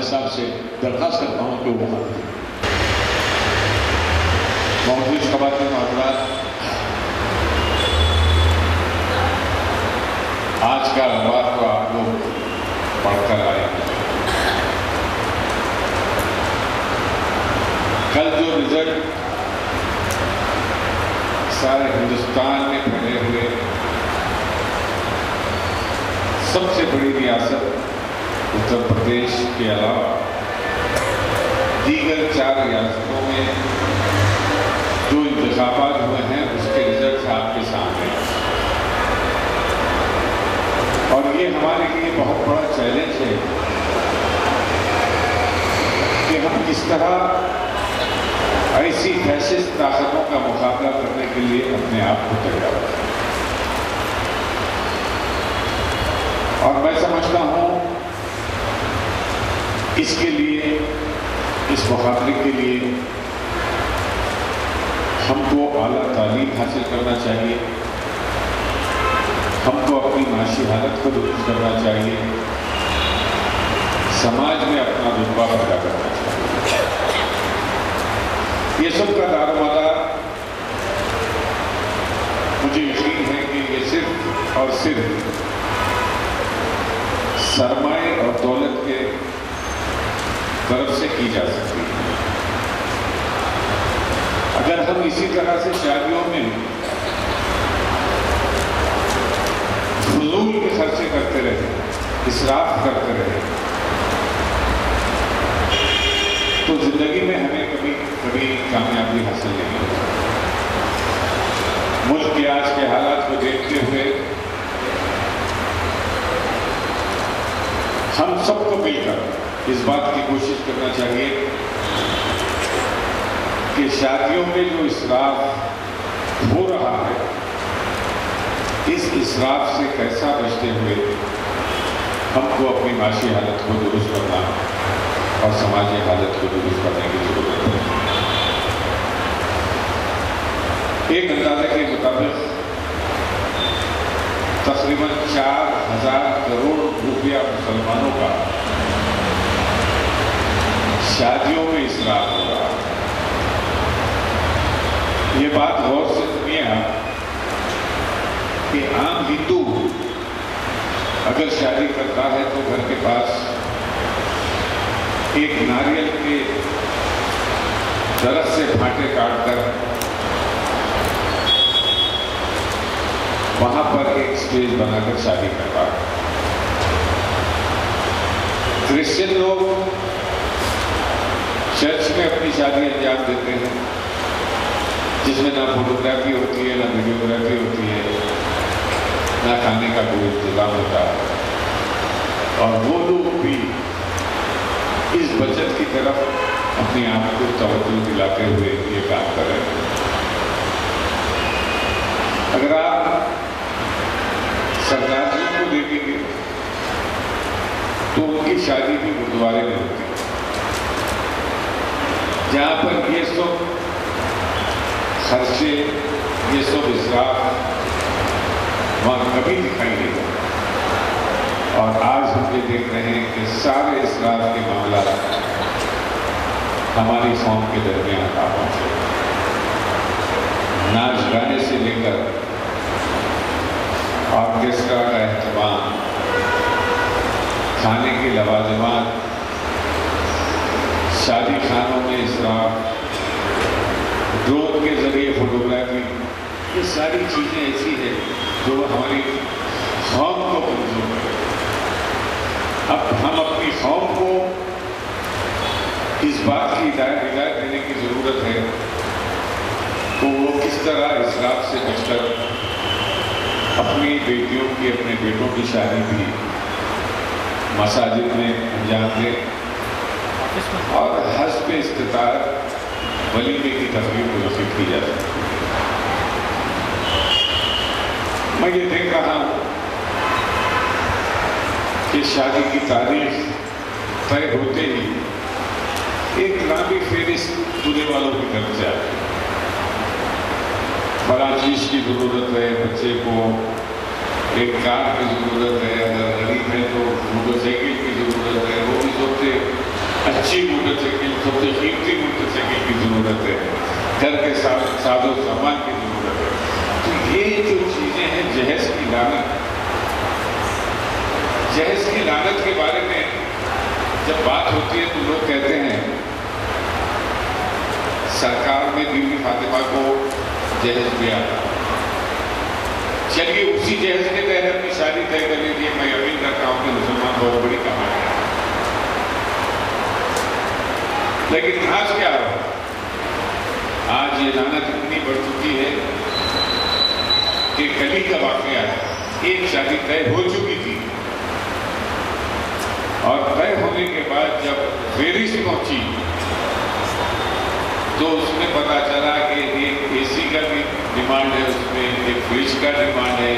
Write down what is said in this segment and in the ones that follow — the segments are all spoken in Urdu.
صاحب سے درخواست کرتا ہوں کہ وہ مخاطب معزز خواتین و حضرات، آج کا اخبار کو آپ لوگ پڑھ کر آئے ہیں۔ کل جو رزلٹ سارے ہندوستان میں پھیلے ہوئے سب سے بڑی ریاست اتر پردیش کے علاوہ دیگر 4 ریاستوں میں جو انتخابات ہوئے ہیں اس کے رزلٹ آپ کے سامنے ہیں، اور یہ ہمارے لیے بہت بڑا چیلنج ہے کہ ہم کس طرح ایسی فیشسٹ طاقتوں کا مقابلہ کرنے کے لیے اپنے آپ کو تیار کریں۔ اور میں سمجھتا ہوں اس کے لیے، اس مقابلے کے لیے ہم کو اعلیٰ تعلیم حاصل کرنا چاہیے، ہم کو اپنی معاشی حالت کو درست کرنا چاہیے، سماج میں اپنا رتبہ پیدا کرنا چاہیے۔ یہ سب کا دار و مدار مجھے یقین ہے کہ یہ صرف اور صرف سرمائے اور دولت کے طرف سے کی جا سکتی ہے۔ اگر ہم اسی طرح سے شادیوں میں فضول کے خرچے کرتے رہے، اسراف کرتے رہے، تو زندگی میں ہمیں کبھی کامیابی حاصل نہیں ہوگی۔ ملک کے آج کے حالات کو دیکھتے ہوئے ہم سب کو مل کر اس بات کی کوشش کرنا چاہیے کہ شادیوں میں جو اسراف ہو رہا ہے، اس اسراف سے کیسا بچتے ہوئے ہم کو اپنی معاشی حالت کو درست کرنا اور سماجی حالت کو درست کرنے کی ضرورت ہے۔ ایک اندازے کے مطابق تقریباً 4000 کروڑ روپیہ مسلمانوں کا شادیوں میں اسراف ہو رہا ہے۔ یہ بات غور سے سنیے آپ کہ عام ہندو اگر شادی کرتا ہے تو گھر کے پاس ایک ناریل کے درخت سے پھاٹے کاٹ کر وہاں پر ایک اسٹیج بنا کر شادی کرتا ہے۔ کرسچن لوگ چرچ میں اپنی شادی انجام دیتے ہیں، جس میں نہ فوٹوگرافی ہوتی ہے، نہ ویڈیوگرافی ہوتی ہے، نہ کھانے کا کوئی انتظام ہوتا ہے، اور وہ لوگ بھی اس بچت کی طرف اپنی آپ کو توجہ دلاتے ہوئے یہ کام کر رہے ہیں۔ اگر آپ سردار جی کو دیکھیں گے تو ان کی شادی بھی گردوارے میں ہوتی ہے، جہاں پر یہ سب خرچے، یہ سب اسراف وہاں کبھی دکھائی نہیں دیتا۔ اور آج ہم یہ دیکھ رہے ہیں کہ سارے اسراف کے معاملات ہماری قوم کے درمیان آ پہنچے۔ ناچ گانے سے لے کر آرکیسٹرا کا اہتمام، کھانے کی لوازمات، شادی خانوں میں اسراف، ڈرون کے ذریعے فوٹوگرافی، یہ ساری چیزیں ایسی ہیں جو ہماری قوم کو کمزور کرے۔ اب ہم اپنی قوم کو اس بات کی ہدایت دینے کی ضرورت ہے کہ وہ کس طرح اسراف سے بچ کر اپنی بیٹیوں کی، اپنے بیٹوں کی شادی بھی مساجد میں انجام دیں، اور حسب استطاعت ولیمے کی تقریب منعقد کی جائے۔ میں یہ دیکھ رہا ہوں کہ شادی کی تاریخ طے ہوتے ہی ایک لمبی فہرست دولہے والوں کی طرف سے آتی ہے۔ فلاں چیز کی ضرورت ہے، بچے کو ایک کار کی ضرورت ہے، اگر غریب ہے تو موٹر سائیکل کی ضرورت ہے، وہ بھی سوچتے اچھی موٹر سائیکل، سب سے قیمتی موٹر سائیکل کی ضرورت ہے، گھر کے ساز و سامان کی ضرورت ہے. تو یہ جو چیزیں ہیں، جہیز کی لعنت، جہیز کی لعنت کے بارے میں جب بات ہوتی ہے تو لوگ کہتے ہیں سرکار نے بی بی فاطمہ کو جہیز دیا تھا، چلیے اسی جہیز کے تحت اپنی شادی طے کر لیجیے. میں یقین کرتا ہوں کہ مسلمان بہت بڑی کمائی ہے. لیکن آج کیا ہو، آج یہ لعنت اتنی بڑھ چکی ہے کہ کلی کا واقعہ ہے. ایک شادی طے ہو چکی تھی اور طے ہونے کے بعد جب فہرست پہنچی تو اس میں پتا چلا کہ ایک اے سی کا بھی ڈیمانڈ ہے، اس میں ایک فریج کا ڈیمانڈ ہے،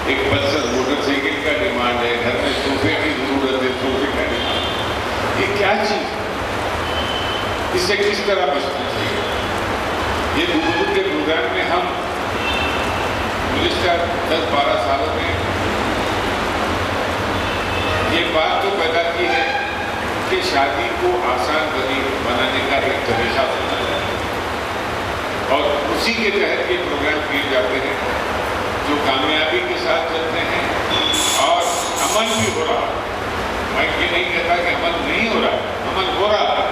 ایک پلسر موٹر سائیکل کا ڈیمانڈ ہے، گھر میں صوفے کی ضرورت ہے، صوفے کا ڈیمانڈ ہے. یہ کیا چیز ہے؟ اس سے کس طرح بچنا چاہیے؟ یہ حکومت کے پروگرام میں ہم گزشتہ 10-12 سالوں میں یہ بات تو پیدا کی ہے کہ شادی کو آسان بنانے کا ایک طریقہ ہونا چاہیے اور اسی کے تحت یہ پروگرام کیے جاتے ہیں جو کامیابی کے ساتھ چلتے ہیں اور عمل بھی ہو رہا ہے. میں یہ نہیں کہتا کہ عمل نہیں ہو رہا، عمل ہو رہا ہے،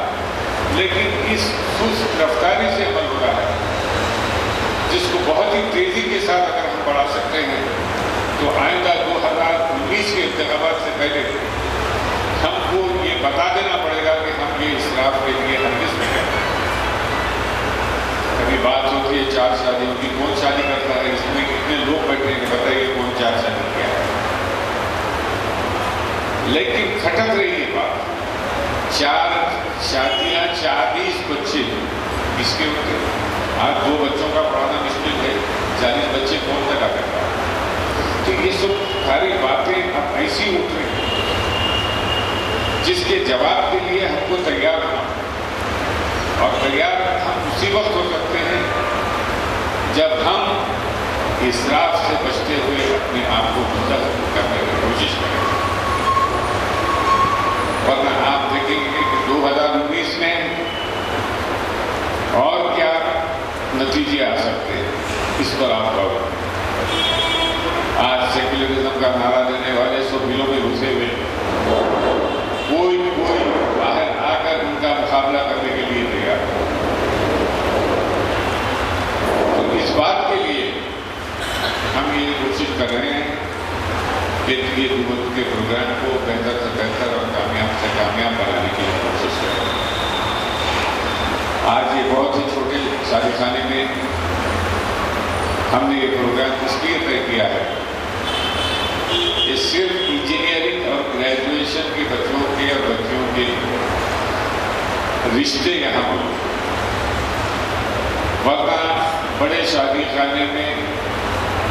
لیکن اس سست رفتاری سے عمل ہو رہا ہے جس کو بہت ہی تیزی کے ساتھ اگر ہم بڑھا سکتے ہیں تو آئندہ 2019 کے انتخابات سے پہلے ہم کو یہ بتا دینا پڑے گا کہ ہم یہ اسراف کے لیے ہرگز نہیں کرتے. کبھی بات ہوتی ہے 4 شادیوں کی، کون شادی کرتا ہے، اس میں کتنے لوگ بیٹھے ہیں، بتائیے کون 4 شادی کیا ہے. لیکن کھٹک رہی ہے بات، 4 شادیاں 40 بچے اس کے ہوتے ہیں. آج 2 بچوں کا پڑھانا مشکل ہے، 40 بچے کون تک آ کرتا ہے. تو یہ سب ساری باتیں اب ایسی اٹھ رہی ہیں جس کے جواب کے لیے ہم کو تیار ہونا، اور تیار ہم اسی وقت ہو سکتے ہیں جب ہم اسراف سے بچتے ہوئے اپنے آپ کو منتخب کرنے کی کوشش کریں. ورنہ آپ دیکھیں گے کہ 2019 میں اور کیا نتیجے آ سکتے ہیں، اس پر آپ غور کریں. آج سیکولرزم کا نعرہ دینے والے سب ملوں میں گھسے ہوئے، کوئی باہر آ کر ان کا مقابلہ کرنے کے لیے تیار. تو اس بات کے لیے ہم یہ کوشش کر رہے ہیں کہ یہ حکومت کے پروگرام کو بہتر سے بہتر اور کامیاب سے کامیاب بنانے کی کوشش کریں. آج یہ بہت ہی چھوٹے شادی خانے میں ہم نے یہ پروگرام اس لیے طے کیا ہے، یہ صرف انجینئرنگ اور گریجویشن کے بچوں کے اور بچیوں کے رشتے یہاں موجود ہیں. ورنہ بڑے شادی خانے میں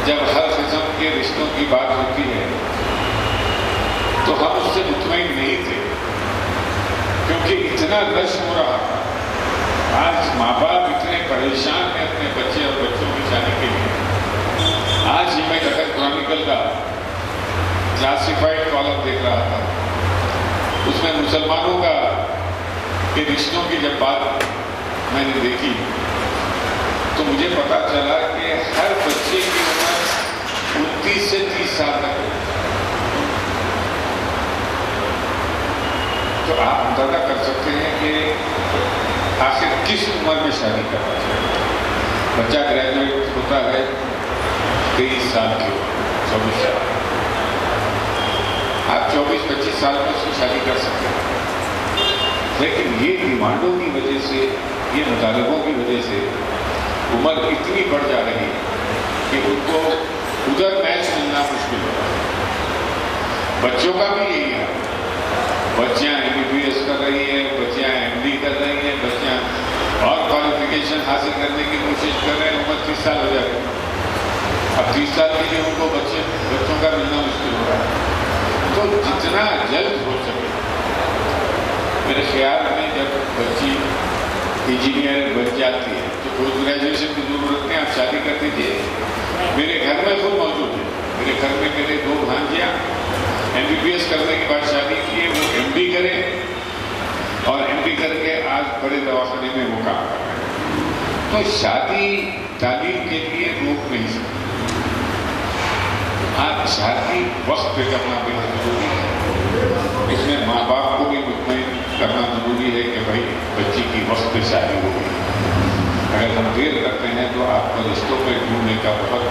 جب ہر قسم کے رشتوں کی بات ہوتی ہے تو ہم اس سے مطمئن نہیں تھے کیونکہ اتنا رش ہو رہا تھا. آج ماں باپ اتنے پریشان ہیں اپنے بچے اور بچوں کی شادی کے لیے. آج ہی میں قطر کرانیکل کا کلاسیفائڈ کالم دیکھ رہا تھا، اس میں مسلمانوں کا کے رشتوں کی جب بات میں نے دیکھی تو مجھے پتا چلا کہ ہر بچے کی عمر 29 سے 30 سال تک ہے. تو آپ اندازہ کر سکتے ہیں کہ آخر کس عمر میں شادی کرنا چاہیے. بچہ گریجویٹ ہوتا ہے 23 سال کی عمر، 24 سال. آپ 24-25 سال میں اس کی شادی کر سکتے ہیں. لیکن یہ ڈیمانڈوں کی وجہ سے، یہ مطالبوں کی وجہ سے عمر اتنی بڑھ جا رہی ہے کہ ان کو ادھر میچ ملنا مشکل ہو رہا ہے. بچوں کا بھی یہی ہے، بچیاں MBBS کر رہی ہیں، بچیاں MD کر رہی ہیں، بچیاں اور کوالیفیکیشن حاصل کرنے کی کوشش کر رہے ہیں. عمر 30 سال ہو جائے گی. اب 30 سال کے لیے ان کو بچوں کا ملنا مشکل ہو رہا ہے. تو جتنا جلد ہو سکے، میرے خیال میں جب بچی انجینئر بن جاتی ہے تو پوسٹ گریجویشن کی ضرورت نہیں، آپ شادی کر دیجیے. میرے گھر میں خود موجود ہے، میرے گھر میں میرے 2 بھانجیاں MBBS کرنے کے بعد شادی کیے، وہ MD کرے. اور MP کر کے آج بڑے دواخانے میں وہ کام کر رہے ہیں. تو شادی تعلیم کے لیے روک نہیں سکتی. آپ شادی وقت پہ کرنا بھی ضروری ہے. اس میں ماں باپ کو بھی مطمئن کرنا ضروری ہے کہ بھائی بچی کی وقت پہ شادی ہو گئی. اگر ہم دیر کرتے ہیں تو آپ کو رشتوں پہ ڈھونڈنے کا بہت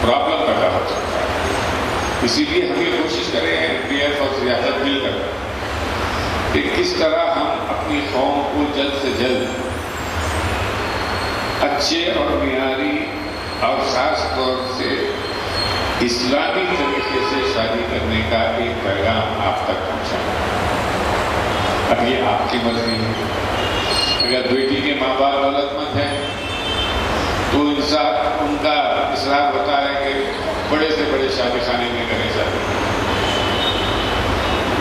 پرابلم پیدا ہو سکتا ہے. اسی لیے ہم یہ کوشش کریں ہیں PF اور سیاست مل کر کہ کس طرح ہم اپنی قوم کو جلد سے جلد اچھے اور معیاری اور خاص طور سے اسلامی طریقے سے شادی کرنے کا ایک پیغام آپ تک پہنچائیں. اب یہ آپ کی مرضی ہے. اگر بیٹی کے ماں باپ غلط مند ہیں تو ان کا اصرار ہوتا ہے کہ بڑے سے بڑے شادی خانے میں کریں شادی.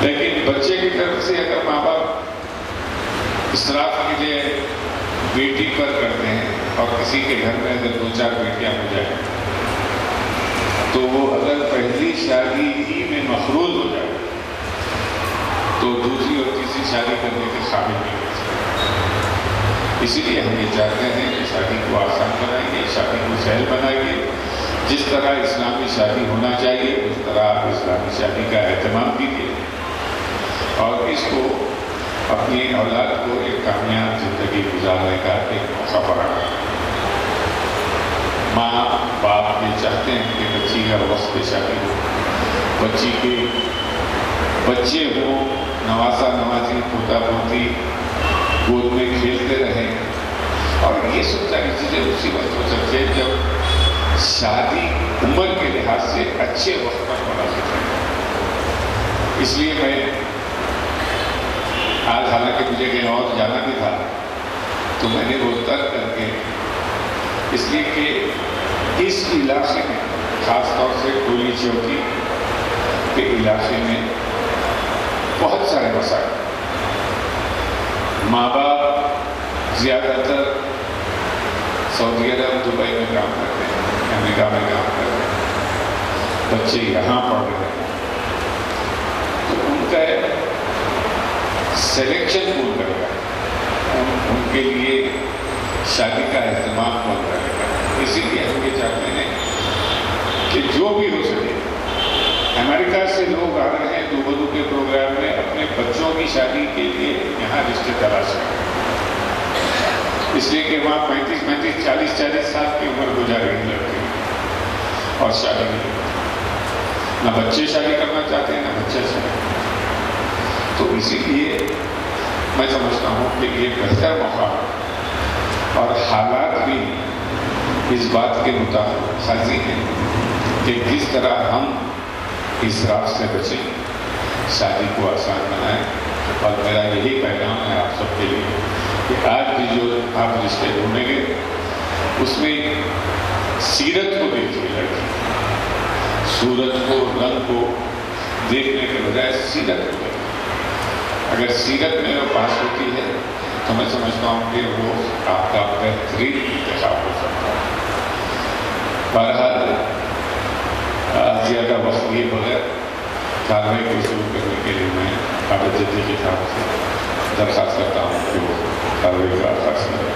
لیکن بچے کی طرف سے اگر ماں باپ اسراف کی لیے بیٹی پر کرتے ہیں اور کسی کے گھر میں اگر 2-4 بیٹیاں ہو جائیں تو وہ اگر پہلی شادی ہی میں مفروض ہو جائے تو دوسری اور تیسری شادی کرنے کے قابل نہیں ہو سکتے. اسی لیے ہم یہ چاہتے ہیں کہ شادی کو آسان بنائیں گے, شادی کو سہل بنائیں گے. جس طرح اسلامی شادی ہونا چاہیے اس طرح آپ اسلامی شادی کا اہتمام کیجیے اور اس کو اپنی اولاد کو ایک کامیاب زندگی گزارنے کا ایک موقع فراہم. ماں باپ یہ چاہتے ہیں کہ بچی کا وقت پہ شادی ہو, بچی کے بچے ہوں, نوازا نوازی پوتا پوتی گود میں کھیلتے رہیں. اور یہ سب ساری چیزیں اسی وقت ہو سکتی ہے جب شادی عمر کے لحاظ سے اچھے وقت پر منعقد ہے. اس لیے میں آج حالانکہ مجھے کہیں اور جانا بھی تھا تو میں نے وہ ترک کر کے اس لیے کہ اس علاقے میں خاص طور سے ٹولی چوکی کے علاقے میں بہت سارے مسائل. ماں باپ زیادہ تر سعودی عرب دبئی میں کام کرتے ہیں, امریکہ میں کام کرتے ہیں, بچے یہاں پڑھ رہے ہیں تو ان کا سلیکشن کون کرے گا, ان کے لیے شادی کا اہتمام کون کرے گا. اسی لیے ہم یہ چاہتے ہیں کہ جو بھی ہو سکے امریکہ سے لوگ آ رہے ہیں دو کے پروگرام میں اپنے بچوں کی شادی کے لیے یہاں رشتے تلاش رہے ہیں. اس لیے کہ وہاں 35 40 سال کی عمر گزار رہی لڑکی اور شادی نہیں, نہ بچے شادی کرنا چاہتے ہیں نہ بچے شادی. تو اسی لیے میں سمجھتا ہوں کہ یہ بہتر موقع ہے اور حالات بھی اس بات کے مطابق حاضر ہیں کہ کس طرح ہم اسراف سے بچیں, شادی کو آسان بنائیں. اور میرا یہی پیغام ہے آپ سب کے لیے کہ آج بھی جو آپ رشتے ڈھونڈیں گے اس میں سیرت کو دیکھیے, لڑکی صورت کو رنگ کو دیکھنے کے بجائے سیرت کو دیکھیں. اگر سیرت میں وہ پاس ہوتی ہے تو میں سمجھتا ہوں کہ وہ آپ کا بہترین انتخاب ہو سکتا ہے. بہرحال زیادہ وقت لیے بغیر کارروائی کو شروع کرنے کے لیے میں قابل جدید کے خلاف سے درخواست کرتا ہوں کہ وہ کارروائی کا آغاز کریں.